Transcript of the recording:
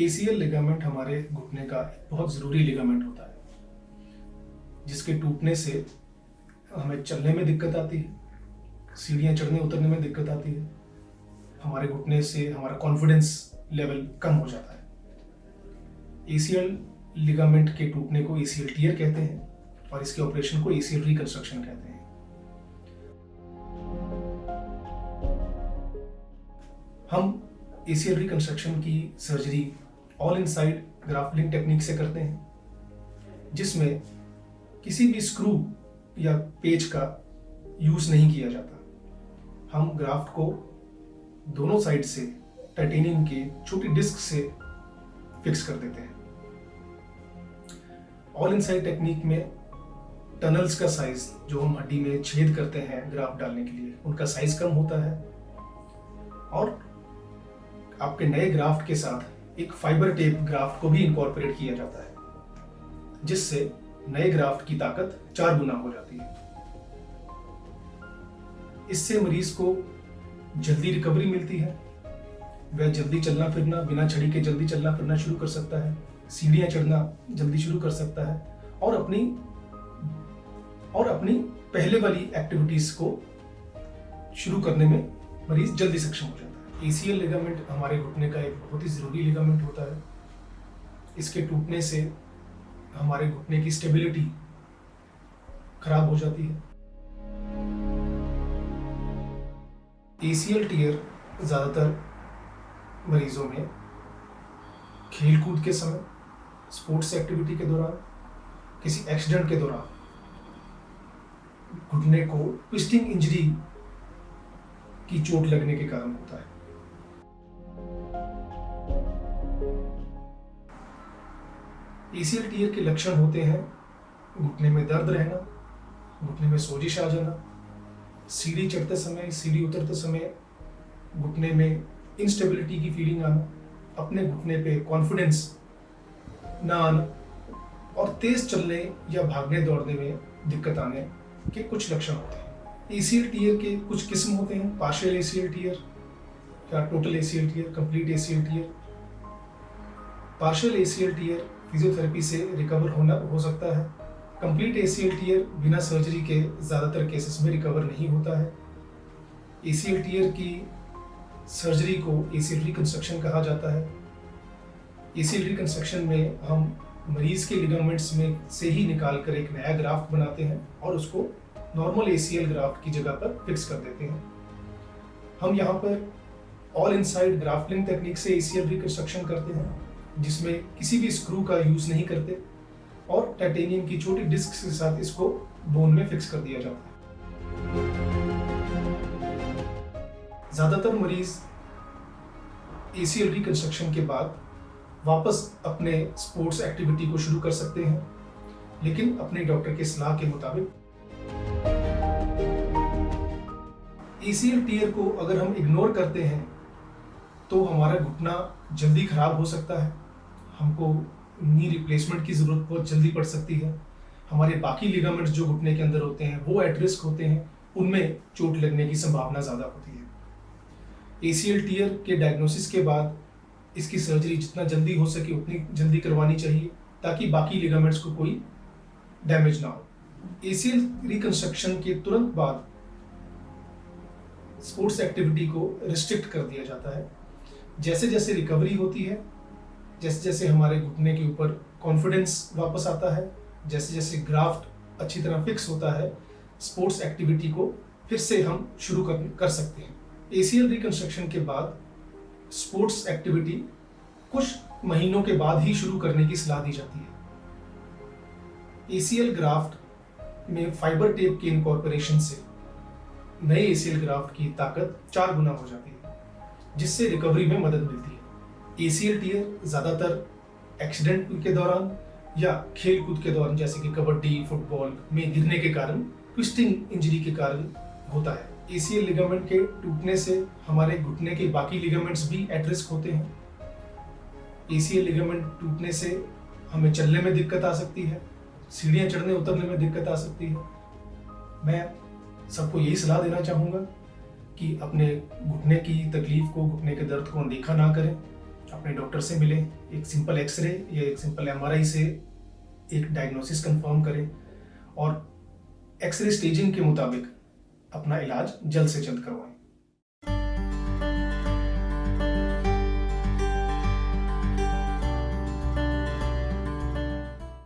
ACL ligament हमारे घुटने का एक बहुत ज़रूरी लिगामेंट होता है, जिसके टूटने से हमें चलने में दिक्कत आती है, सीढ़ियाँ चढ़ने उतरने में दिक्कत आती है, हमारे घुटने से हमारा कॉन्फिडेंस लेवल कम हो जाता है। एसीएल लिगामेंट के टूटने को एसीएल टियर कहते हैं और इसके ऑपरेशन को एसीएल रिकंस्ट्रक्शन कहते हैं। हम एसीएल रिकंस्ट्रक्शन की surgery all inside grafting technique से करते हैं, जिसमें किसी भी स्क्रू या पेच का यूज नहीं किया जाता। हम ग्राफ्ट को दोनों साइड से टाइटेनियम के छोटी डिस्क से फिक्स कर देते हैं। ऑल इनसाइड टेक्निक में टनल्स का साइज, जो हम हड्डी में छेद करते हैं ग्राफ्ट डालने के लिए, उनका साइज कम होता है और आपके नए ग्राफ्ट के साथ एक फाइबर टेप ग्राफ्ट को भी इनकॉर्पोरेट किया जाता है, जिससे नए ग्राफ्ट की ताकत 4 गुना हो जाती है। इससे मरीज को जल्दी रिकवरी मिलती है, वह जल्दी चलना फिरना, बिना छड़ी के जल्दी चलना फिरना शुरू कर सकता है, सीढ़ियां चढ़ना जल्दी शुरू कर सकता है और अपनी पहले वाली एक्टिविटीज को शुरू करने में मरीज जल्दी सक्षम हो जाता है। एसीएल लिगामेंट हमारे घुटने का एक बहुत ही जरूरी लिगामेंट होता है। इसके टूटने से हमारे घुटने की स्टेबिलिटी खराब हो जाती है। एसीएल टियर ज्यादातर मरीजों में खेल कूद के समय, स्पोर्ट्स एक्टिविटी के दौरान, किसी एक्सीडेंट के दौरान घुटने को ट्विस्टिंग इंजरी की चोट लगने के कारण होता है। एसीएल टियर के लक्षण होते हैं घुटने में दर्द रहना, घुटने में सोजिश आ जाना, सीढ़ी चढ़ते समय, सीढ़ी उतरते समय घुटने में इंस्टेबिलिटी की फीलिंग आना, अपने घुटने पे कॉन्फिडेंस ना आना और तेज चलने या भागने दौड़ने में दिक्कत आने के कुछ लक्षण होते हैं। एसीएल टियर के कुछ किस्म होते हैं, पार्शियल एसीएल टियर या total ACL tear, complete ACL tear. Partial ACL tear physiotherapy से रिकवर हो सकता है। कंप्लीट एसीएल टियर बिना सर्जरी के ज़्यादातर केसेस में रिकवर नहीं होता है। एसीएल टियर की सर्जरी को एसीएल रिकंस्ट्रक्शन कहा जाता है। एसीएल रिकंस्ट्रक्शन में हम मरीज के लिगामेंट्स में से ही निकाल कर एक नया ग्राफ्ट बनाते हैं और उसको नॉर्मल एसीएल ग्राफ्ट की जगह पर फिक्स कर देते हैं। हम यहाँ पर ऑल इनसाइड ग्राफ्टिंग टेक्निक से एसीएल रिकंस्ट्रक्शन करते हैं, जिसमें किसी भी स्क्रू का यूज नहीं करते और टाइटेनियम की छोटी डिस्क के साथ इसको बोन में फिक्स कर दिया जाता है। ज्यादातर मरीज एसीएल रिकंस्ट्रक्शन के बाद वापस अपने स्पोर्ट्स एक्टिविटी को शुरू कर सकते हैं, लेकिन अपने डॉक्टर के सलाह के मुताबिक। एसीएल टियर को अगर हम इग्नोर करते हैं तो हमारा घुटना जल्दी खराब हो सकता है, हमको नी रिप्लेसमेंट की जरूरत बहुत जल्दी पड़ सकती है। हमारे बाकी लिगामेंट्स जो घुटने के अंदर होते हैं वो एट रिस्क होते हैं, उनमें चोट लगने की संभावना ज़्यादा होती है। एसीएल टियर के डायग्नोसिस के बाद इसकी सर्जरी जितना जल्दी हो सके उतनी जल्दी करवानी चाहिए, ताकि बाकी लिगामेंट्स को कोई डैमेज ना हो। एसीएल रिकंस्ट्रक्शन के तुरंत बाद स्पोर्ट्स एक्टिविटी को रिस्ट्रिक्ट कर दिया जाता है। जैसे जैसे रिकवरी होती है, जैसे जैसे हमारे घुटने के ऊपर कॉन्फिडेंस वापस आता है, जैसे जैसे ग्राफ्ट अच्छी तरह फिक्स होता है, स्पोर्ट्स एक्टिविटी को फिर से हम शुरू कर सकते हैं। एसीएल रिकंस्ट्रक्शन के बाद स्पोर्ट्स एक्टिविटी कुछ महीनों के बाद ही शुरू करने की सलाह दी जाती है। एसीएल ग्राफ्ट में फाइबर टेप के इनकॉर्पोरेशन से नए एसीएल ग्राफ्ट की ताकत 4 गुना हो जाती है, जिससे रिकवरी में मदद मिलती है। एसीएल टियर ज्यादातर एक्सीडेंट के दौरान या खेल कूद के दौरान, जैसे कि कबड्डी, फुटबॉल में गिरने के कारण, ट्विस्टिंग इंजरी के कारण होता है। एसीएल लिगामेंट के टूटने से हमारे घुटने के बाकी लिगामेंट्स भी एट रिस्क होते हैं। एसीएल लिगामेंट टूटने से हमें चलने में दिक्कत आ सकती है, सीढ़ियाँ चढ़ने उतरने में दिक्कत आ सकती है। मैं सबको यही सलाह देना चाहूँगा कि अपने घुटने की तकलीफ को, घुटने के दर्द को अनदेखा ना करें अपने डॉक्टर से मिलें, एक सिंपल एक्सरे या एक सिंपल एमआरआई से एक डायग्नोसिस कंफर्म करें और एक्सरे स्टेजिंग के मुताबिक अपना इलाज जल्द से जल्द करवाएं।